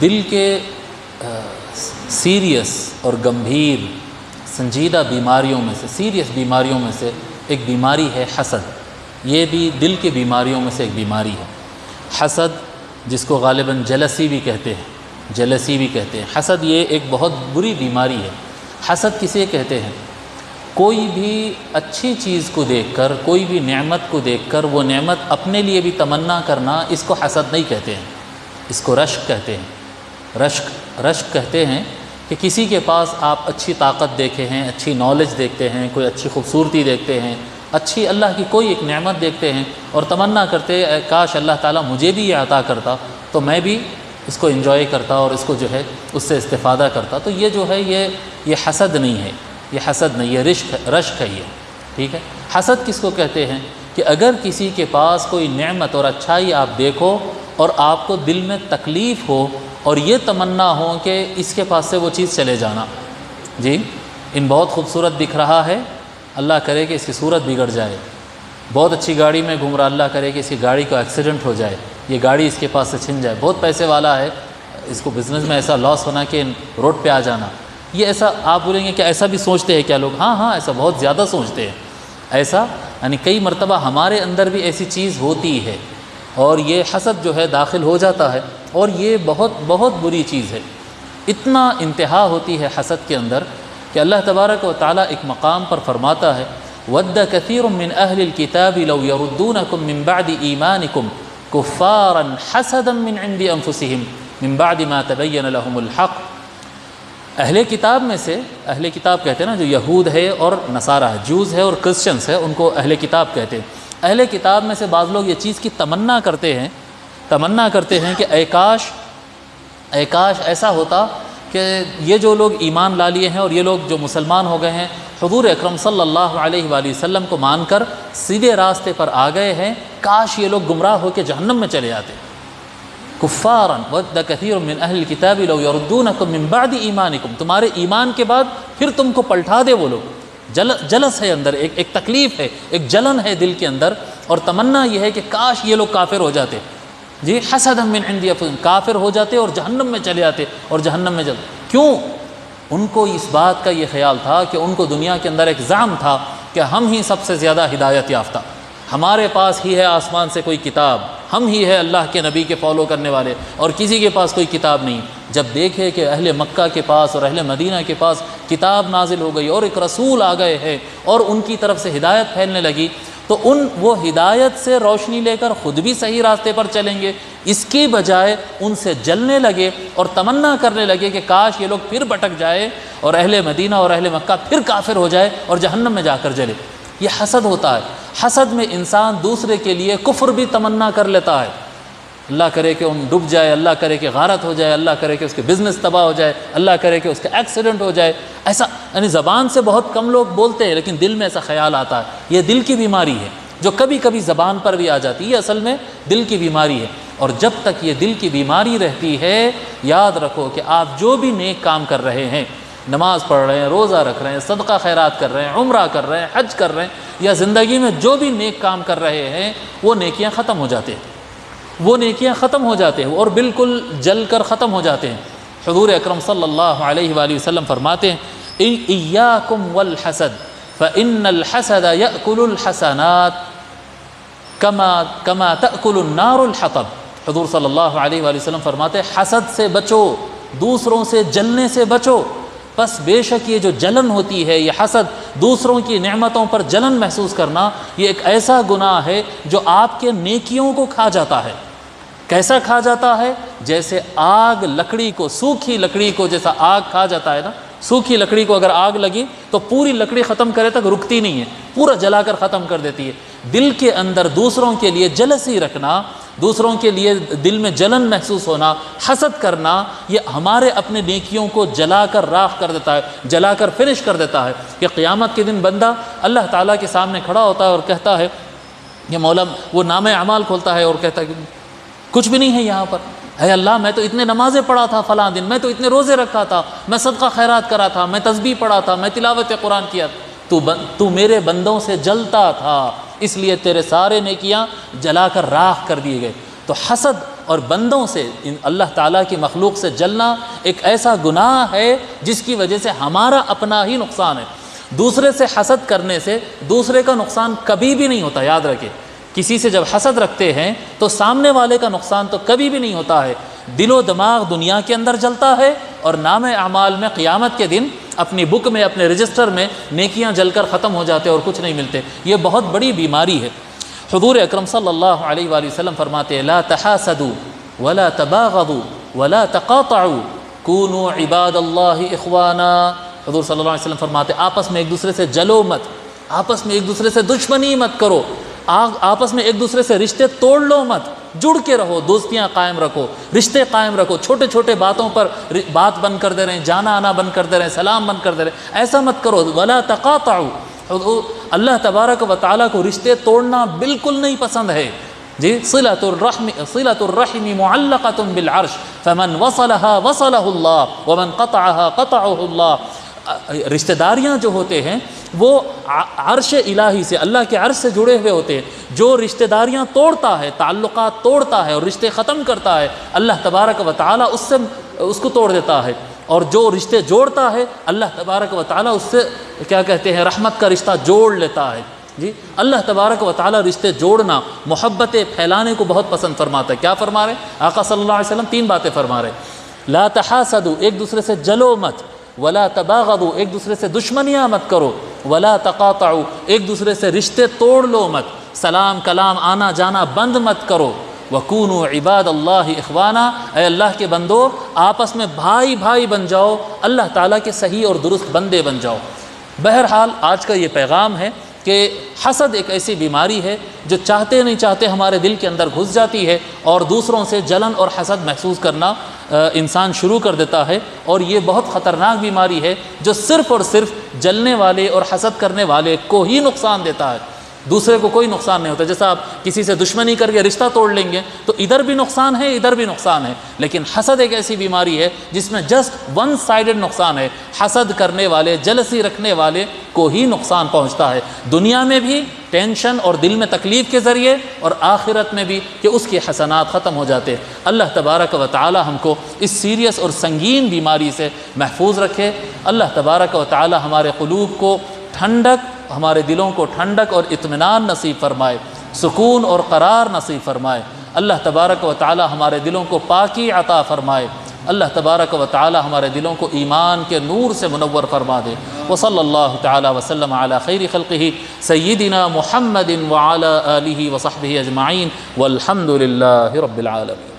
دل کے سیریس اور گمبھیر سنجیدہ بیماریوں میں سے، سیریس بیماریوں میں سے ایک بیماری ہے حسد۔ یہ بھی دل کی بیماریوں میں سے ایک بیماری ہے حسد، جس کو غالباً جلسی بھی کہتے ہیں، جلسی بھی کہتے ہیں۔ حسد یہ ایک بہت بری بیماری ہے۔ حسد کسے کہتے ہیں؟ کوئی بھی اچھی چیز کو دیکھ کر، کوئی بھی نعمت کو دیکھ کر وہ نعمت اپنے لیے بھی تمنا کرنا، اس کو حسد نہیں کہتے ہیں، اس کو رشک کہتے ہیں۔ رشک کہتے ہیں کہ کسی کے پاس آپ اچھی طاقت دیکھے ہیں، اچھی نالج دیکھتے ہیں، کوئی اچھی خوبصورتی دیکھتے ہیں، اچھی اللہ کی کوئی ایک نعمت دیکھتے ہیں اور تمنا کرتے ہیں کاش اللہ تعالیٰ مجھے بھی یہ عطا کرتا تو میں بھی اس کو انجوائے کرتا اور اس کو جو ہے اس سے استفادہ کرتا۔ تو یہ جو ہے یہ حسد نہیں ہے، یہ حسد نہیں، یہ رشک ہے یہ، ٹھیک ہے۔ حسد کس کو کہتے ہیں؟ کہ اگر کسی کے پاس کوئی نعمت اور اچھائی آپ دیکھو اور آپ کو دل میں تکلیف ہو اور یہ تمنا ہو کہ اس کے پاس سے وہ چیز چلے جانا، جی ان بہت خوبصورت دکھ رہا ہے، اللہ کرے کہ اس کی صورت بگڑ جائے، بہت اچھی گاڑی میں گھوم رہا، اللہ کرے کہ اس کی گاڑی کو ایکسیڈنٹ ہو جائے، یہ گاڑی اس کے پاس سے چھن جائے، بہت پیسے والا ہے، اس کو بزنس میں ایسا لاس ہونا کہ روڈ پہ آ جانا۔ یہ ایسا آپ بولیں گے کہ ایسا بھی سوچتے ہیں کیا لوگ؟ ہاں ایسا بہت زیادہ سوچتے ہیں، ایسا یعنی کئی مرتبہ ہمارے اندر بھی ایسی چیز ہوتی ہے اور یہ حسد جو ہے داخل ہو جاتا ہے اور یہ بہت بہت بری چیز ہے۔ اتنا انتہا ہوتی ہے حسد کے اندر کہ اللہ تبارک و تعالیٰ ایک مقام پر فرماتا ہے وَدَّ كَثِيرٌ مِّنْ أَهْلِ الْكِتَابِ لَوْ يَرُدُّونَكُم مِّن بَعْدِ إِيمَانِكُمْ كُفَّارًا حَسَدًا مِّنْ عِندِ أَنفُسِهِمْ مِّن بَعْدِ مَا تَبَيَّنَ لَهُمُ الْحَقُّ۔ اہل کتاب میں سے، اہل کتاب کہتے ہیں نا جو یہود ہے اور نصارہ ہے، جوز ہے اور کرسچنس ہے، ان کو اہل کتاب کہتے ہیں۔ اہل کتاب میں سے بعض لوگ یہ چیز کی تمنا کرتے ہیں کہ اے کاش ایسا ہوتا کہ یہ جو لوگ ایمان لا لیے ہیں اور یہ لوگ جو مسلمان ہو گئے ہیں، حضور اکرم صلی اللہ علیہ وآلہ وسلم کو مان کر سیدھے راستے پر آ گئے ہیں، کاش یہ لوگ گمراہ ہو کے جہنم میں چلے جاتے۔ کفاراً ود کثیر من اہل الکتاب لو یردونکم من بعد ایمانکم، تمہارے ایمان کے بعد پھر تم کو پلٹا دے وہ لوگ۔ جلس ہے اندر، ایک تکلیف ہے، ایک جلن ہے دل کے اندر، اور تمنا یہ ہے کہ کاش یہ لوگ کافر ہو جاتے، جی حسدا من عند انفسہم، کافر ہو جاتے اور جہنم میں چلے جاتے اور جہنم میں جاتے۔ کیوں؟ ان کو اس بات کا یہ خیال تھا کہ ان کو دنیا کے اندر ایک زعم تھا کہ ہم ہی سب سے زیادہ ہدایت یافتہ، ہمارے پاس ہی ہے آسمان سے کوئی کتاب، ہم ہی ہے اللہ کے نبی کے فالو کرنے والے، اور کسی کے پاس کوئی کتاب نہیں۔ جب دیکھے کہ اہل مکہ کے پاس اور اہل مدینہ کے پاس کتاب نازل ہو گئی اور ایک رسول آ گئے ہیں اور ان کی طرف سے ہدایت پھیلنے لگی، تو وہ ہدایت سے روشنی لے کر خود بھی صحیح راستے پر چلیں گے، اس کی بجائے ان سے جلنے لگے اور تمنا کرنے لگے کہ کاش یہ لوگ پھر بھٹک جائے اور اہل مدینہ اور اہل مکہ پھر کافر ہو جائے اور جہنم میں جا کر جلے۔ یہ حسد ہوتا ہے۔ حسد میں انسان دوسرے کے لیے کفر بھی تمنا کر لیتا ہے، اللہ کرے کہ ان ڈوب جائے، اللہ کرے کہ غارت ہو جائے، اللہ کرے کہ اس کے بزنس تباہ ہو جائے، اللہ کرے کہ اس کا ایکسیڈنٹ ہو جائے۔ ایسا یعنی زبان سے بہت کم لوگ بولتے ہیں لیکن دل میں ایسا خیال آتا ہے۔ یہ دل کی بیماری ہے جو کبھی کبھی زبان پر بھی آ جاتی ہے، یہ اصل میں دل کی بیماری ہے۔ اور جب تک یہ دل کی بیماری رہتی ہے، یاد رکھو کہ آپ جو بھی نیک کام کر رہے ہیں، نماز پڑھ رہے ہیں، روزہ رکھ رہے ہیں، صدقہ خیرات کر رہے ہیں، عمرہ کر رہے ہیں، حج کر رہے ہیں، یا زندگی میں جو بھی نیک کام کر رہے ہیں، وہ نیکیاں ختم ہو جاتے ہیں، وہ نیکیاں ختم ہو جاتے ہیں اور بالکل جل کر ختم ہو جاتے ہیں۔ حضور اکرم صلی اللہ علیہ وآلہ وسلم فرماتے ہیں ایاکم والحسد فإن الحسد یأکل الحسنات کما تأکل النار الحطب۔ حضور صلی اللہ علیہ وآلہ وسلم فرماتے ہیں حسد سے بچو، دوسروں سے جلنے سے بچو، بس بے شک یہ جو جلن ہوتی ہے، یہ حسد، دوسروں کی نعمتوں پر جلن محسوس کرنا، یہ ایک ایسا گناہ ہے جو آپ کے نیکیوں کو کھا جاتا ہے۔ کیسا کھا جاتا ہے؟ جیسے آگ لکڑی کو، سوکھی لکڑی کو جیسا آگ کھا جاتا ہے نا، سوکھی لکڑی کو اگر آگ لگی تو پوری لکڑی ختم کرے تک رکتی نہیں ہے، پورا جلا کر ختم کر دیتی ہے۔ دل کے اندر دوسروں کے لیے جلسی رکھنا، دوسروں کے لیے دل میں جلن محسوس ہونا، حسد کرنا، یہ ہمارے اپنے نیکیوں کو جلا کر راکھ کر دیتا ہے، جلا کر فنش کر دیتا ہے کہ قیامت کے دن بندہ اللہ تعالیٰ کے سامنے کھڑا ہوتا ہے اور کہتا ہے یہ مولا، وہ نامہ اعمال کھولتا ہے اور کہتا ہے کہ کچھ بھی نہیں ہے یہاں پر، اے اللہ میں تو اتنے نمازیں پڑھا تھا فلاں دن، میں تو اتنے روزے رکھا تھا، میں صدقہ خیرات کرا تھا، میں تسبیح پڑھا تھا، میں تلاوت قرآن کیا، تو میرے بندوں سے جلتا تھا، اس لیے تیرے سارے نیکیاں جلا کر راکھ کر دیے گئے۔ تو حسد اور بندوں سے اللہ تعالیٰ کی مخلوق سے جلنا ایک ایسا گناہ ہے جس کی وجہ سے ہمارا اپنا ہی نقصان ہے۔ دوسرے سے حسد کرنے سے دوسرے کا نقصان کبھی بھی نہیں ہوتا، یاد رکھیں۔ کسی سے جب حسد رکھتے ہیں تو سامنے والے کا نقصان تو کبھی بھی نہیں ہوتا ہے، دل و دماغ دنیا کے اندر جلتا ہے، اور نام اعمال میں قیامت کے دن اپنی بک میں، اپنے رجسٹر میں نیکیاں جل کر ختم ہو جاتے اور کچھ نہیں ملتے۔ یہ بہت بڑی بیماری ہے۔ حضور اکرم صلی اللہ علیہ وآلہ وسلم فرماتے ہیں لا تحاسدوا ولا تباغضوا ولا تقاطعوا كونوا عباد اللہ اخوانا۔ حضور صلی اللہ علیہ وسلم فرماتے ہیں آپس میں ایک دوسرے سے جلو مت، آپس میں ایک دوسرے سے دشمنی مت کرو، آپس میں ایک دوسرے سے رشتے توڑ لو مت، جڑ کے رہو، دوستیاں قائم رکھو، رشتے قائم رکھو، چھوٹے چھوٹے باتوں پر بات بند کر دے رہے ہیں، جانا آنا بند کر دے رہے ہیں، سلام بند کر دے رہے ہیں، ایسا مت کرو۔ ولا تقاطعوا، اللہ تبارک و تعالیٰ کو رشتے توڑنا بالکل نہیں پسند ہے۔ جی صلۃ الرحم معلقۃ بالعرش فمن وصلها وصلہ اللہ ومن قطعها قطعہ اللہ۔ رشتہ داریاں جو ہوتے ہیں وہ عرش الہی سے، اللہ کے عرش سے جڑے ہوئے ہوتے ہیں۔ جو رشتہ داریاں توڑتا ہے، تعلقات توڑتا ہے اور رشتے ختم کرتا ہے، اللہ تبارک و تعالیٰ اس کو توڑ دیتا ہے، اور جو رشتے جوڑتا ہے اللہ تبارک و تعالیٰ اس سے کیا کہتے ہیں رحمت کا رشتہ جوڑ لیتا ہے۔ جی اللہ تبارک و تعالیٰ رشتے جوڑنا، محبتیں پھیلانے کو بہت پسند فرماتا ہے۔ کیا فرما رہے ہیں آقا صلی اللہ علیہ وسلم؟ 3 باتیں فرما رہے ہیں۔ لا تحاسدوا، ایک دوسرے سے جلو مت، ولا تباغضوا، ایک دوسرے سے دشمنیاں مت کرو، ولا تقاطعوا، ایک دوسرے سے رشتے توڑ لو مت، سلام کلام آنا جانا بند مت کرو۔ وَكُونُوا عِبَادَ اللَّهِ إِخْوَانًا، اے اللہ کے بندو آپس میں بھائی بھائی بن جاؤ، اللہ تعالیٰ کے صحیح اور درست بندے بن جاؤ۔ بہرحال آج کا یہ پیغام ہے کہ حسد ایک ایسی بیماری ہے جو چاہتے نہیں چاہتے ہمارے دل کے اندر گھس جاتی ہے، اور دوسروں سے جلن اور حسد محسوس کرنا انسان شروع کر دیتا ہے، اور یہ بہت خطرناک بیماری ہے جو صرف اور صرف جلنے والے اور حسد کرنے والے کو ہی نقصان دیتا ہے، دوسرے کو کوئی نقصان نہیں ہوتا۔ جیسا آپ کسی سے دشمنی کر کے رشتہ توڑ لیں گے تو ادھر بھی نقصان ہے، ادھر بھی نقصان ہے، لیکن حسد ایک ایسی بیماری ہے جس میں جسٹ ون سائیڈڈ نقصان ہے، حسد کرنے والے، جلسی رکھنے والے کو ہی نقصان پہنچتا ہے، دنیا میں بھی ٹینشن اور دل میں تکلیف کے ذریعے، اور آخرت میں بھی کہ اس کے حسنات ختم ہو جاتے ہیں۔ اللہ تبارک و تعالی ہم کو اس سیریس اور سنگین بیماری سے محفوظ رکھے۔ اللہ تبارک و تعالی ہمارے قلوب کو ٹھنڈک، ہمارے دلوں کو ٹھنڈک اور اطمینان نصیب فرمائے، سکون اور قرار نصیب فرمائے۔ اللہ تبارک و تعالی ہمارے دلوں کو پاکی عطا فرمائے۔ اللہ تبارک و تعالی ہمارے دلوں کو ایمان کے نور سے منور فرما دے۔ وصلی اللہ تعالی وسلم علی خیر خلقہ سیدنا محمد وعلی آلہ وصحبہ اجمعین والحمد للہ رب العالمین۔